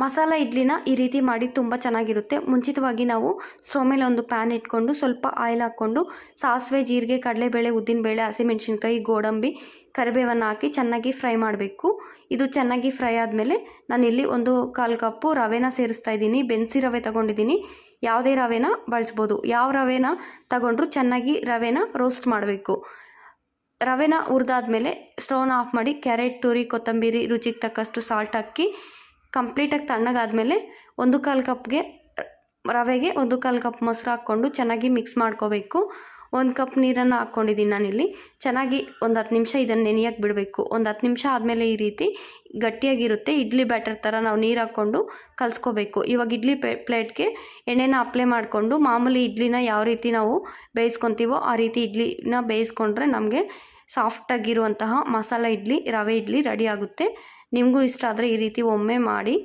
ಮಸಾಲ ಇಡ್ಲಿನ ಈ ರೀತಿ ಮಾಡಿ ತುಂಬ ಚೆನ್ನಾಗಿರುತ್ತೆ. ಮುಂಚಿತವಾಗಿ ನಾವು ಸ್ಟವ್ ಮೇಲೆ ಒಂದು ಪ್ಯಾನ್ ಇಟ್ಕೊಂಡು ಸ್ವಲ್ಪ ಆಯಿಲ್ ಹಾಕ್ಕೊಂಡು ಸಾಸಿವೆ, ಜೀರಿಗೆ, ಕಡಲೆಬೇಳೆ, ಉದ್ದಿನಬೇಳೆ, ಹಸಿಮೆಣಸಿನ್ಕಾಯಿ, ಗೋಡಂಬಿ, ಕರಿಬೇವನ್ನು ಹಾಕಿ ಚೆನ್ನಾಗಿ ಫ್ರೈ ಮಾಡಬೇಕು. ಇದು ಚೆನ್ನಾಗಿ ಫ್ರೈ ಆದಮೇಲೆ ನಾನಿಲ್ಲಿ 1/4 ಕಪ್ಪು ರವೆನ ಸೇರಿಸ್ತಾ ಇದ್ದೀನಿ. ಬೆನ್ಸಿ ರವೆ ತಗೊಂಡಿದ್ದೀನಿ. ಯಾವುದೇ ರವೆನ ಬಳಸ್ಬೋದು. ಯಾವ ರವೆನ ತಗೊಂಡ್ರೂ ಚೆನ್ನಾಗಿ ರವೆನ ರೋಸ್ಟ್ ಮಾಡಬೇಕು. ರವೆನ ಹುರಿದಾದ್ಮೇಲೆ ಸ್ಟವ್ನ ಆಫ್ ಮಾಡಿ ಕ್ಯಾರೆಟ್ ತುರಿ, ಕೊತ್ತಂಬರಿ, ರುಚಿಗೆ ತಕ್ಕಷ್ಟು ಸಾಲ್ಟ್ ಹಾಕಿ ಕಂಪ್ಲೀಟಾಗಿ ತಣ್ಣಗಾದ್ಮೇಲೆ 1/4 ಕಪ್ಗೆ ರವೆಗೆ 1/4 ಕಪ್ ಮೊಸರು ಹಾಕ್ಕೊಂಡು ಚೆನ್ನಾಗಿ ಮಿಕ್ಸ್ ಮಾಡ್ಕೋಬೇಕು. 1 ಕಪ್ ನೀರನ್ನು ಹಾಕ್ಕೊಂಡಿದ್ದೀನಿ ನಾನಿಲ್ಲಿ. ಚೆನ್ನಾಗಿ ಒಂದು 10 ನಿಮಿಷ ಇದನ್ನು ನೆನೆಯಕ್ಕೆ ಬಿಡಬೇಕು. ಒಂದು 10 ನಿಮಿಷ ಆದಮೇಲೆ ಈ ರೀತಿ ಗಟ್ಟಿಯಾಗಿರುತ್ತೆ. ಇಡ್ಲಿ ಬ್ಯಾಟರ್ ಥರ ನಾವು ನೀರು ಹಾಕ್ಕೊಂಡು ಕಲಿಸ್ಕೋಬೇಕು. ಇವಾಗ ಇಡ್ಲಿ ಪ್ಲೇಟ್ಗೆ ಎಣ್ಣೆನ ಅಪ್ಲೈ ಮಾಡಿಕೊಂಡು ಮಾಮೂಲಿ ಇಡ್ಲಿನ ಯಾವ ರೀತಿ ನಾವು ಬೇಯಿಸ್ಕೊತೀವೋ ಆ ರೀತಿ ಇಡ್ಲಿನ ಬೇಯಿಸ್ಕೊಂಡ್ರೆ ನಮಗೆ ಸಾಫ್ಟಾಗಿರುವಂತಹ ಮಸಾಲ ಇಡ್ಲಿ, ರವೆ ಇಡ್ಲಿ ರೆಡಿ ಆಗುತ್ತೆ. ನಿಮಗೂ ಇಷ್ಟ ಆದರೆ ಈ ರೀತಿ ಒಮ್ಮೆ ಮಾಡಿ.